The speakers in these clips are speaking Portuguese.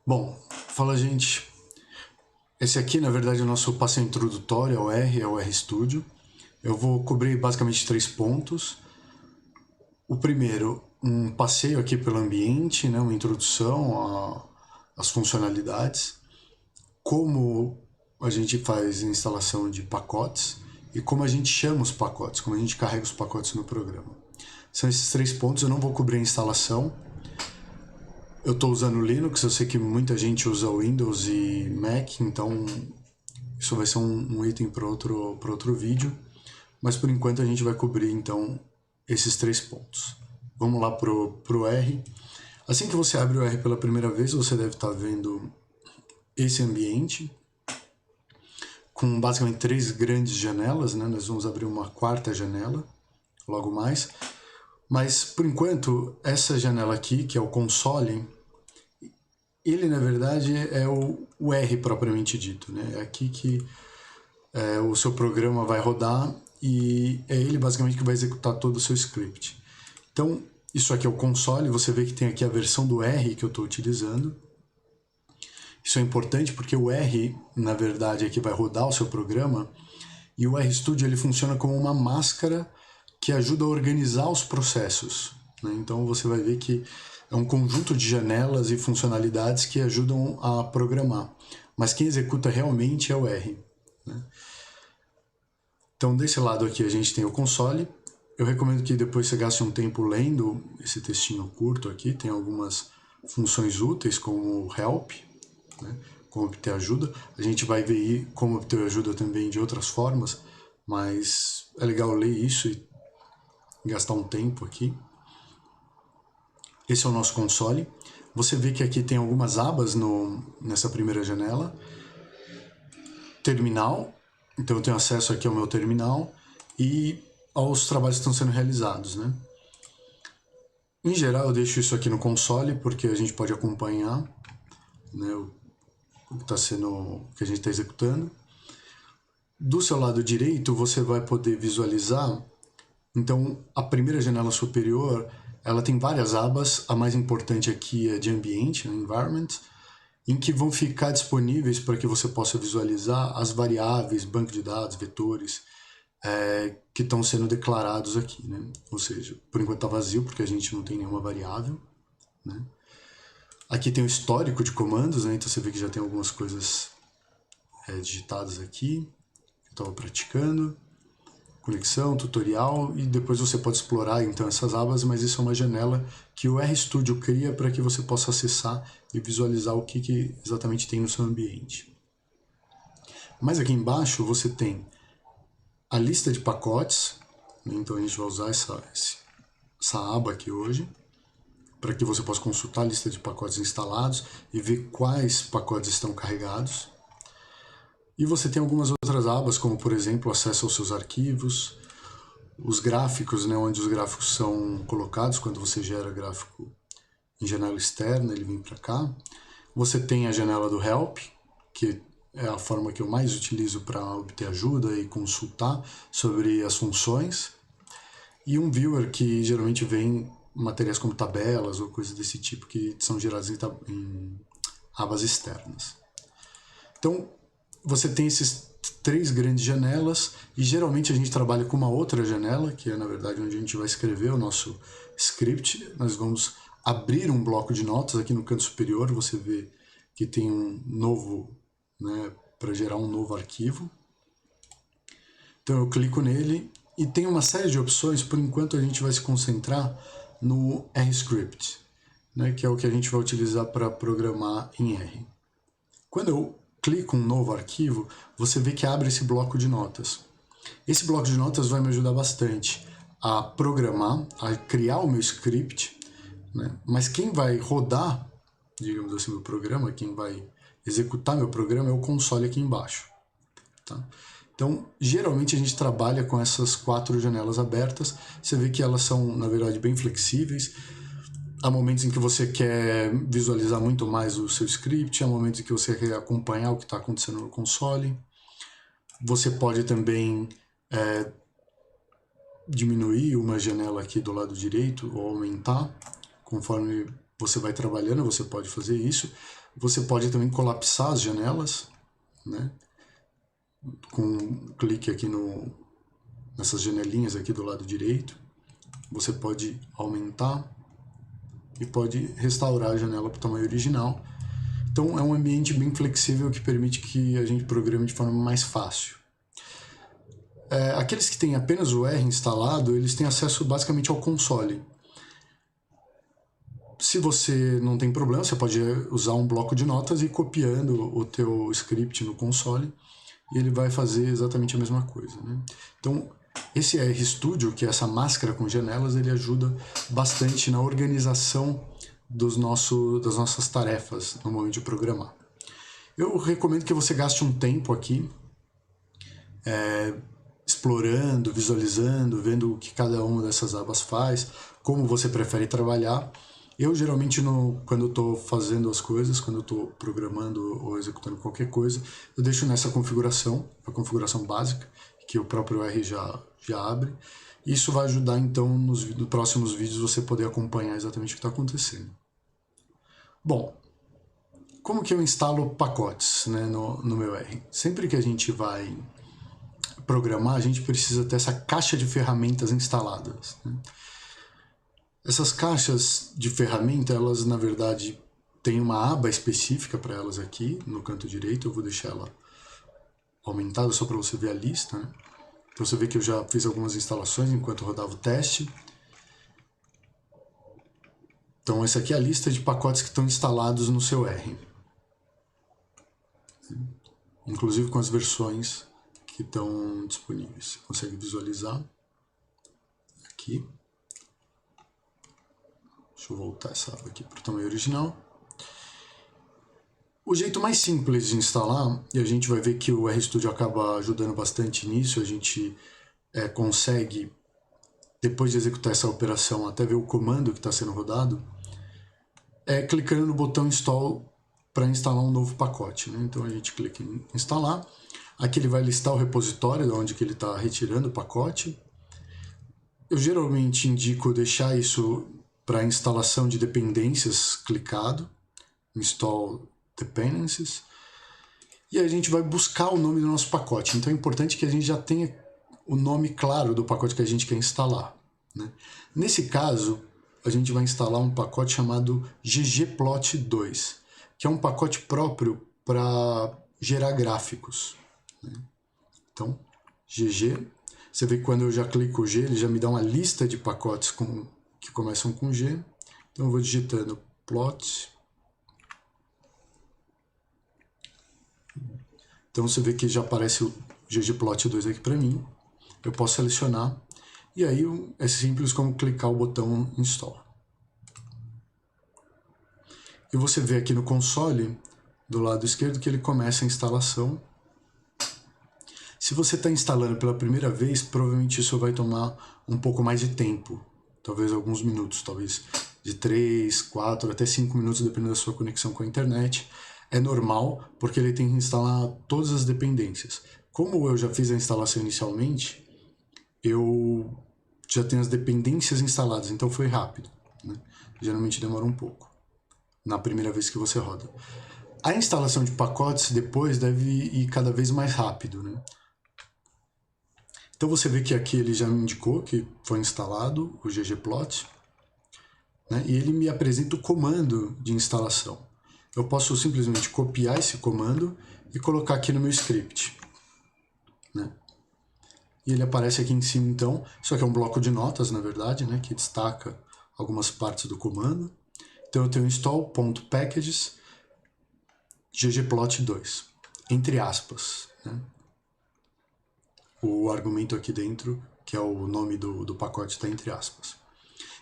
Bom, fala gente, esse aqui na verdade é o nosso passeio introdutório ao R, ao RStudio. Eu vou cobrir basicamente 3 pontos. O primeiro, um passeio aqui pelo ambiente, né, uma introdução às funcionalidades, como a gente faz a instalação de pacotes e como a gente chama os pacotes, como a gente carrega os pacotes no programa. São esses 3 pontos, eu não vou cobrir a instalação. Eu estou usando Linux, eu sei que muita gente usa Windows e Mac, então isso vai ser um item para outro vídeo. Mas por enquanto a gente vai cobrir então esses 3 pontos. Vamos lá pro R. Assim que você abre o R pela primeira vez, você deve estar vendo esse ambiente com basicamente 3 grandes janelas, né? Nós vamos abrir uma 4ª janela logo mais. Mas por enquanto, essa janela aqui, que é o console, ele na verdade é o R propriamente dito, né? É aqui que o seu programa vai rodar e é ele basicamente que vai executar todo o seu script. Então, isso aqui é o console, você vê que tem aqui a versão do R que eu estou utilizando. Isso é importante porque o R, na verdade, é que vai rodar o seu programa, e o RStudio ele funciona como uma máscara que ajuda a organizar os processos, né? Então você vai ver que é um conjunto de janelas e funcionalidades que ajudam a programar, mas quem executa realmente é o R, né? Então desse lado aqui a gente tem o console. Eu recomendo que depois você gaste um tempo lendo esse textinho curto aqui, tem algumas funções úteis como help, né? Como obter ajuda. A gente vai ver como obter ajuda também de outras formas, mas é legal ler isso e gastar um tempo aqui. Esse é o nosso console. Você vê que aqui tem algumas abas nessa primeira janela. Terminal, então eu tenho acesso aqui ao meu terminal e aos trabalhos que estão sendo realizados, né? Em geral eu deixo isso aqui no console porque a gente pode acompanhar, né, o que a gente está executando. Do seu lado direito você vai poder visualizar, então a primeira janela superior ela tem várias abas, a mais importante aqui é de ambiente, né, environment, em que vão ficar disponíveis para que você possa visualizar as variáveis, banco de dados, vetores, que estão sendo declarados aqui, né? Ou seja, por enquanto está vazio porque a gente não tem nenhuma variável, né? Aqui tem o histórico de comandos, né? Então você vê que já tem algumas coisas digitadas aqui, que eu estava praticando, conexão, tutorial, e depois você pode explorar então essas abas, mas isso é uma janela que o RStudio cria para que você possa acessar e visualizar o que exatamente tem no seu ambiente. Mas aqui embaixo você tem a lista de pacotes, né? Então a gente vai usar essa aba aqui hoje, para que você possa consultar a lista de pacotes instalados e ver quais pacotes estão carregados. E você tem algumas outras abas, como por exemplo, acesso aos seus arquivos, os gráficos, né, onde os gráficos são colocados, quando você gera gráfico em janela externa, ele vem para cá. Você tem a janela do Help, que é a forma que eu mais utilizo para obter ajuda e consultar sobre as funções. E um Viewer, que geralmente vem materiais como tabelas ou coisas desse tipo que são geradas em abas externas. Então, você tem esses 3 grandes janelas e geralmente a gente trabalha com uma outra janela, que é na verdade onde a gente vai escrever o nosso script. Nós vamos abrir um bloco de notas aqui no canto superior, você vê que tem um novo, né, para gerar um novo arquivo. Então eu clico nele e tem uma série de opções. Por enquanto a gente vai se concentrar no RScript, né, que é o que a gente vai utilizar para programar em R. Quando eu clico em um novo arquivo, você vê que abre esse bloco de notas. Esse bloco de notas vai me ajudar bastante a programar, a criar o meu script, né? Mas quem vai rodar, digamos assim, meu programa, quem vai executar meu programa é o console aqui embaixo, tá? Então, geralmente a gente trabalha com essas 4 janelas abertas. Você vê que elas são, na verdade, bem flexíveis. Há momentos em que você quer visualizar muito mais o seu script, há momentos em que você quer acompanhar o que está acontecendo no console. Você pode também diminuir uma janela aqui do lado direito ou aumentar. Conforme você vai trabalhando, você pode fazer isso. Você pode também colapsar as janelas, né? Com um clique aqui nessas janelinhas aqui do lado direito. Você pode aumentar e pode restaurar a janela para o tamanho original. Então é um ambiente bem flexível que permite que a gente programe de forma mais fácil. Aqueles que têm apenas o R instalado, eles têm acesso basicamente ao console. Se você não tem problema, você pode usar um bloco de notas e ir copiando o teu script no console e ele vai fazer exatamente a mesma coisa, né? Então, esse RStudio, que é essa máscara com janelas, ele ajuda bastante na organização das nossas tarefas no momento de programar. Eu recomendo que você gaste um tempo aqui explorando, visualizando, vendo o que cada uma dessas abas faz, como você prefere trabalhar. Eu geralmente, quando eu estou fazendo as coisas, quando eu estou programando ou executando qualquer coisa, eu deixo nessa configuração, a configuração básica, que o próprio R já abre. Isso vai ajudar, então, nos próximos vídeos você poder acompanhar exatamente o que está acontecendo. Bom, como que eu instalo pacotes, né, no meu R? Sempre que a gente vai programar, a gente precisa ter essa caixa de ferramentas instaladas, né? Essas caixas de ferramenta, elas na verdade têm uma aba específica para elas aqui no canto direito. Eu vou deixar ela aumentada só para você ver a lista, né? Então você vê que eu já fiz algumas instalações enquanto rodava o teste. Então essa aqui é a lista de pacotes que estão instalados no seu R, inclusive com as versões que estão disponíveis. Você consegue visualizar aqui. Deixa eu voltar essa aba aqui para o tamanho original. O jeito mais simples de instalar, e a gente vai ver que o RStudio acaba ajudando bastante nisso, a gente consegue, depois de executar essa operação, até ver o comando que está sendo rodado, clicando no botão Install para instalar um novo pacote, né? Então a gente clica em instalar, aqui ele vai listar o repositório de onde que ele está retirando o pacote. Eu geralmente indico deixar isso para instalação de dependências clicado, Install Dependencies, e a gente vai buscar o nome do nosso pacote. Então é importante que a gente já tenha o nome claro do pacote que a gente quer instalar, né? Nesse caso, a gente vai instalar um pacote chamado ggplot2, que é um pacote próprio para gerar gráficos, né? Então, GG, você vê que quando eu já clico G, ele já me dá uma lista de pacotes que começam com G. Então eu vou digitando plot. Então você vê que já aparece o ggplot2 aqui para mim. Eu posso selecionar. E aí é simples como clicar o botão Install. E você vê aqui no console, do lado esquerdo, que ele começa a instalação. Se você está instalando pela primeira vez, provavelmente isso vai tomar um pouco mais de tempo. Talvez alguns minutos, talvez de 3, 4, até 5 minutos, dependendo da sua conexão com a internet. É normal, porque ele tem que instalar todas as dependências. Como eu já fiz a instalação inicialmente, eu já tenho as dependências instaladas, então foi rápido, né? Geralmente demora um pouco, na primeira vez que você roda. A instalação de pacotes depois deve ir cada vez mais rápido, né? Então você vê que aqui ele já me indicou que foi instalado o ggplot, né? E ele me apresenta o comando de instalação. Eu posso simplesmente copiar esse comando e colocar aqui no meu script, né? E ele aparece aqui em cima, então. Isso aqui é um bloco de notas, na verdade, né, que destaca algumas partes do comando. Então eu tenho install.packages ggplot2, entre aspas, né? O argumento aqui dentro, que é o nome do pacote, está entre aspas.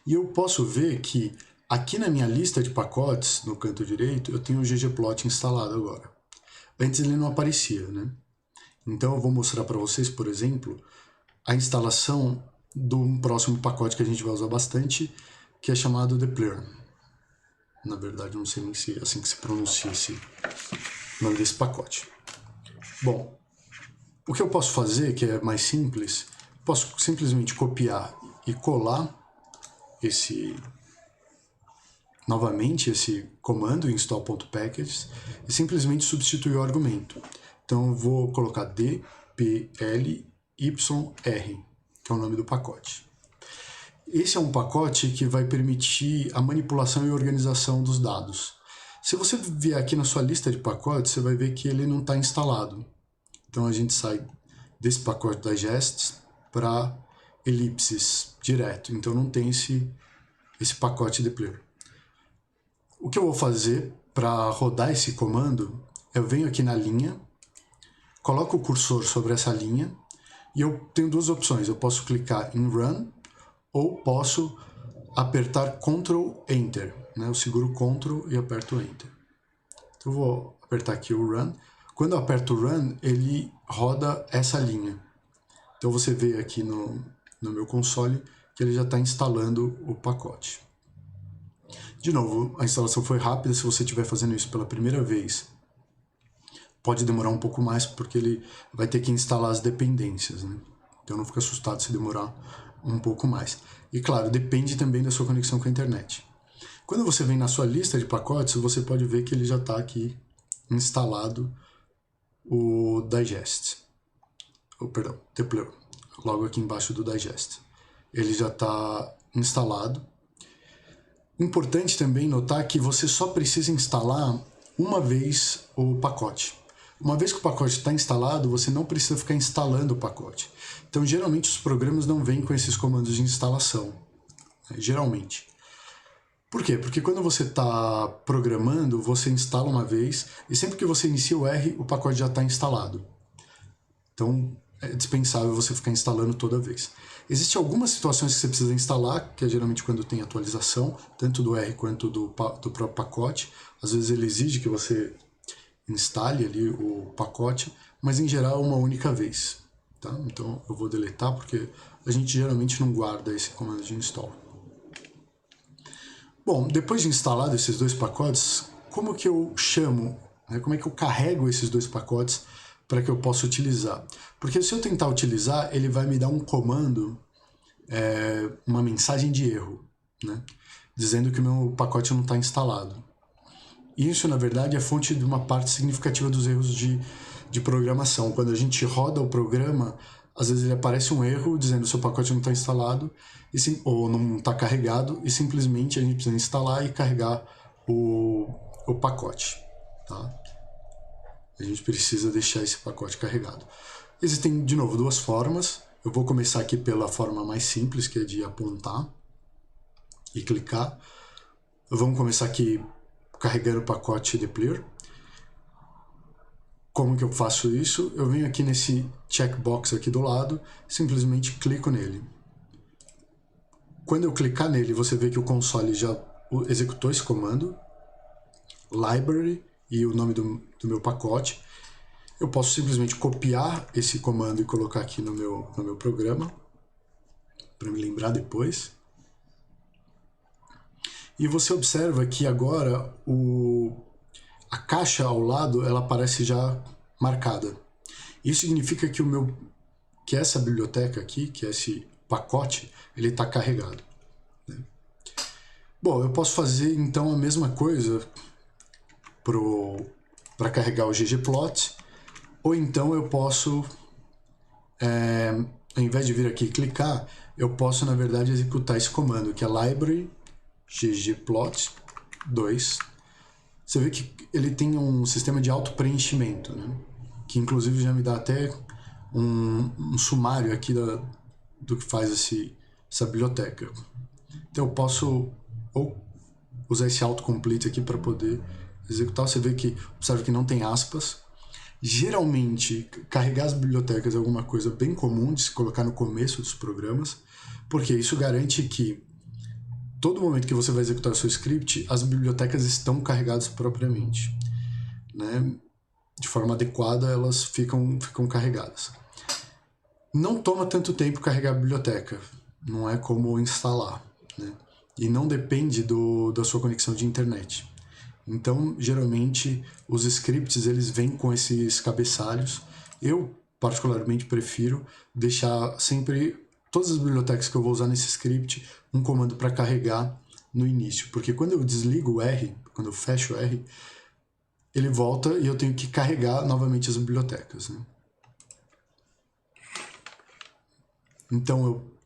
E eu posso ver que aqui na minha lista de pacotes, no canto direito, eu tenho o ggplot instalado agora. Antes ele não aparecia, né? Então eu vou mostrar para vocês, por exemplo, a instalação do próximo pacote que a gente vai usar bastante, que é chamado Deploy. Na verdade, não sei nem se é assim que se pronuncia esse nome desse pacote. Bom, o que eu posso fazer, que é mais simples, posso simplesmente copiar e colar esse novamente esse comando install.packages e simplesmente substituir o argumento. Então eu vou colocar dplyr, que é o nome do pacote. Esse é um pacote que vai permitir a manipulação e organização dos dados. Se você vier aqui na sua lista de pacotes, você vai ver que ele não está instalado. Então a gente sai desse pacote digests para ellipses direto. Então não tem esse pacote dplyr. O que eu vou fazer para rodar esse comando, eu venho aqui na linha, coloco o cursor sobre essa linha e eu tenho duas opções. Eu posso clicar em Run ou posso apertar Ctrl Enter. Né? Eu seguro Ctrl e aperto Enter. Então eu vou apertar aqui o Run. Quando eu aperto Run, ele roda essa linha. Então você vê aqui no meu console que ele já está instalando o pacote. De novo, a instalação foi rápida. Se você estiver fazendo isso pela primeira vez, pode demorar um pouco mais, porque ele vai ter que instalar as dependências, né? Então não fica assustado se demorar um pouco mais. E claro, depende também da sua conexão com a internet. Quando você vem na sua lista de pacotes, você pode ver que ele já está aqui instalado o digest. Perdão, dplyr, logo aqui embaixo do digest. Ele já está instalado. Importante também notar que você só precisa instalar uma vez o pacote. Uma vez que o pacote está instalado, você não precisa ficar instalando o pacote. Então, geralmente, os programas não vêm com esses comandos de instalação. Né? Geralmente. Por quê? Porque quando você está programando, você instala uma vez e sempre que você inicia o R, o pacote já está instalado. Então, é dispensável você ficar instalando toda vez. Existem algumas situações que você precisa instalar, que é geralmente quando tem atualização, tanto do R quanto do próprio pacote. Às vezes ele exige que você instale ali o pacote, mas em geral uma única vez. Tá? Então eu vou deletar porque a gente geralmente não guarda esse comando de install. Bom, depois de instalado esses dois pacotes, como que eu chamo, né? Como é que eu carrego esses dois pacotes para que eu possa utilizar? Porque se eu tentar utilizar, ele vai me dar um comando, uma mensagem de erro, né? Dizendo que o meu pacote não está instalado. Isso, na verdade, é fonte de uma parte significativa dos erros de programação. Quando a gente roda o programa, às vezes ele aparece um erro dizendo que o seu pacote não está instalado ou não está carregado e simplesmente a gente precisa instalar e carregar o pacote. Tá? A gente precisa deixar esse pacote carregado. Existem, de novo, duas formas. Eu vou começar aqui pela forma mais simples, que é de apontar e clicar. Vamos começar aqui carregando o pacote dplyr. Como que eu faço isso? Eu venho aqui nesse checkbox aqui do lado, simplesmente clico nele. Quando eu clicar nele, você vê que o console já executou esse comando, library e o nome do meu pacote. Eu posso simplesmente copiar esse comando e colocar aqui no meu programa, para me lembrar depois. E você observa que agora a caixa ao lado ela aparece já marcada. Isso significa que essa biblioteca aqui, que é esse pacote, ele está carregado. Né? Bom, eu posso fazer então a mesma coisa para carregar o ggplot, ou então eu posso, ao invés de vir aqui e clicar, eu posso na verdade executar esse comando, que é library ggplot2. Você vê que ele tem um sistema de auto-preenchimento, né? Que inclusive já me dá até um sumário aqui do que faz essa biblioteca. Então eu posso ou usar esse autocomplete aqui para poder executar. Você vê que, observa que não tem aspas. Geralmente, carregar as bibliotecas é alguma coisa bem comum de se colocar no começo dos programas, porque isso garante que todo momento que você vai executar o seu script, as bibliotecas estão carregadas propriamente. Né? De forma adequada, elas ficam carregadas. Não toma tanto tempo carregar a biblioteca, não é como instalar. Né? E não depende da sua conexão de internet. Então, geralmente, os scripts eles vêm com esses cabeçalhos. Eu, particularmente, prefiro deixar sempre todas as bibliotecas que eu vou usar nesse script, um comando para carregar no início, porque quando eu desligo o R, quando eu fecho o R, ele volta e eu tenho que carregar novamente as bibliotecas, né? Então eu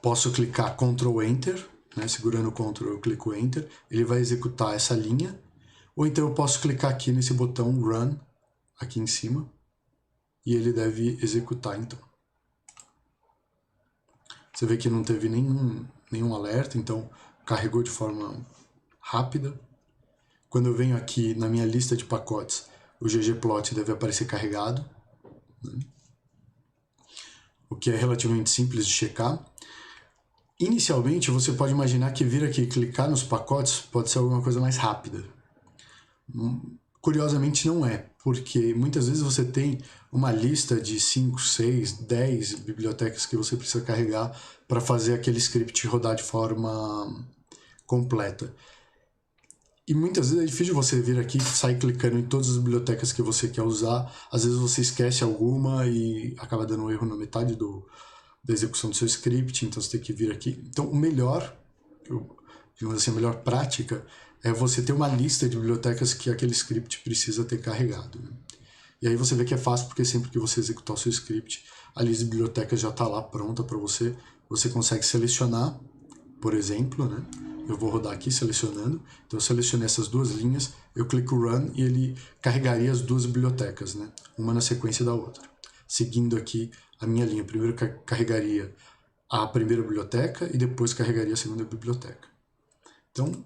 posso clicar Ctrl Enter, né? Segurando o Ctrl eu clico Enter, ele vai executar essa linha, ou então eu posso clicar aqui nesse botão Run, aqui em cima, e ele deve executar então. Você vê que não teve nenhum alerta, então carregou de forma rápida. Quando eu venho aqui na minha lista de pacotes, o ggplot deve aparecer carregado, né? O que é relativamente simples de checar. Inicialmente, você pode imaginar que vir aqui e clicar nos pacotes pode ser alguma coisa mais rápida. Curiosamente não é, porque muitas vezes você tem uma lista de 5, 6, 10 bibliotecas que você precisa carregar para fazer aquele script rodar de forma completa. E muitas vezes é difícil você vir aqui e sair clicando em todas as bibliotecas que você quer usar. Às vezes você esquece alguma e acaba dando um erro na metade da execução do seu script, então você tem que vir aqui. Então o melhor, digamos assim, a melhor prática é você ter uma lista de bibliotecas que aquele script precisa ter carregado, né? E aí você vê que é fácil, porque sempre que você executar o seu script, a lista de bibliotecas já está lá pronta para você. Você consegue selecionar, por exemplo, né? Eu vou rodar aqui selecionando. Então eu selecionei essas duas linhas, eu clico Run e ele carregaria as duas bibliotecas, né? Uma na sequência da outra. Seguindo aqui a minha linha, primeiro carregaria a primeira biblioteca e depois carregaria a segunda biblioteca. Então,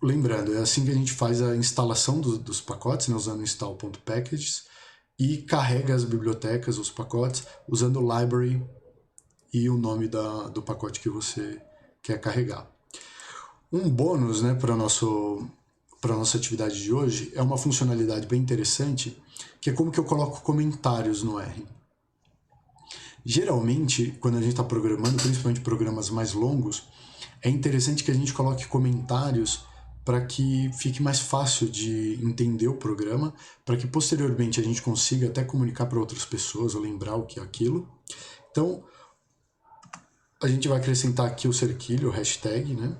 lembrando, é assim que a gente faz a instalação dos pacotes, né, usando install.packages, e carrega as bibliotecas, os pacotes, usando o library e o nome do pacote que você quer carregar. Um bônus, né, para a nossa atividade de hoje é uma funcionalidade bem interessante, que é como que eu coloco comentários no R. Geralmente, quando a gente está programando, principalmente programas mais longos, é interessante que a gente coloque comentários para que fique mais fácil de entender o programa, para que posteriormente a gente consiga até comunicar para outras pessoas ou lembrar o que é aquilo. Então, a gente vai acrescentar aqui o cerquilho, o hashtag, né?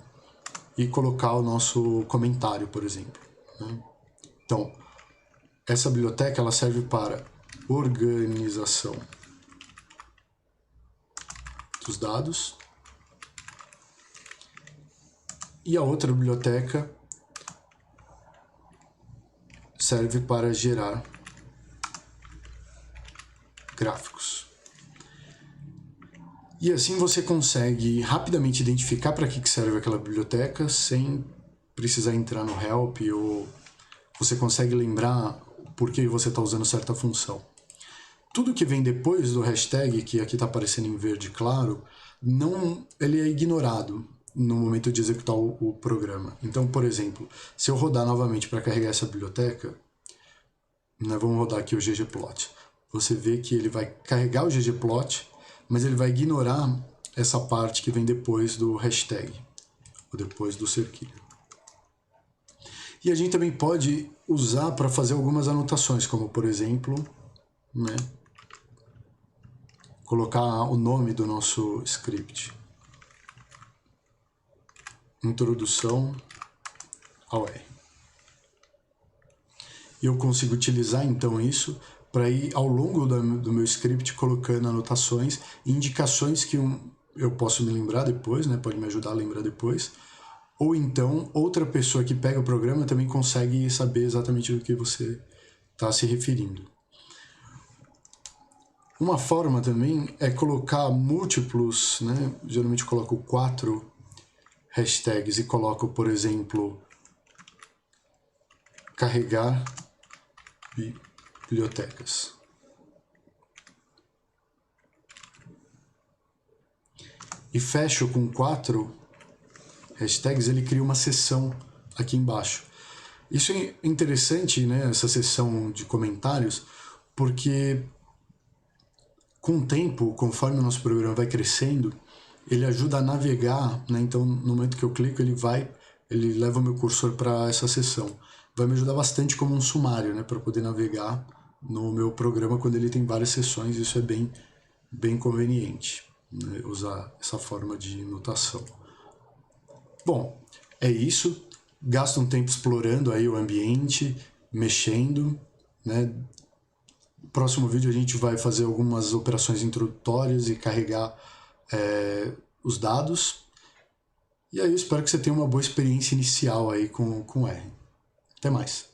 E colocar o nosso comentário, por exemplo, né? Então, essa biblioteca ela serve para organização dos dados. E a outra biblioteca serve para gerar gráficos. E assim você consegue rapidamente identificar para que serve aquela biblioteca sem precisar entrar no help, ou você consegue lembrar por que você está usando certa função. Tudo que vem depois do hashtag, que aqui está aparecendo em verde claro, ele é ignorado no momento de executar o programa. Então, por exemplo, se eu rodar novamente para carregar essa biblioteca, né, vamos rodar aqui o ggplot. Você vê que ele vai carregar o ggplot, mas ele vai ignorar essa parte que vem depois do hashtag, ou depois do cerquilho. E a gente também pode usar para fazer algumas anotações, como por exemplo, né, colocar o nome do nosso script. Introdução ao R. E eu consigo utilizar então isso para ir ao longo do meu script colocando anotações e indicações que eu posso me lembrar depois, né? Pode me ajudar a lembrar depois. Ou então outra pessoa que pega o programa também consegue saber exatamente do que você está se referindo. Uma forma também é colocar múltiplos, né? Geralmente eu coloco 4 hashtags e coloco, por exemplo, carregar bibliotecas. E fecho com 4 hashtags, ele cria uma seção aqui embaixo. Isso é interessante, né, essa seção de comentários, porque com o tempo, conforme o nosso programa vai crescendo, ele ajuda a navegar, né? Então no momento que eu clico ele leva o meu cursor para essa seção. Vai me ajudar bastante como um sumário, né, para poder navegar no meu programa quando ele tem várias seções. Isso é bem conveniente. né, usar essa forma de notação. Bom, é isso. Gasta um tempo explorando aí o ambiente, mexendo, né? No próximo vídeo a gente vai fazer algumas operações introdutórias e carregar os dados. E aí eu espero que você tenha uma boa experiência inicial aí com R. Até mais.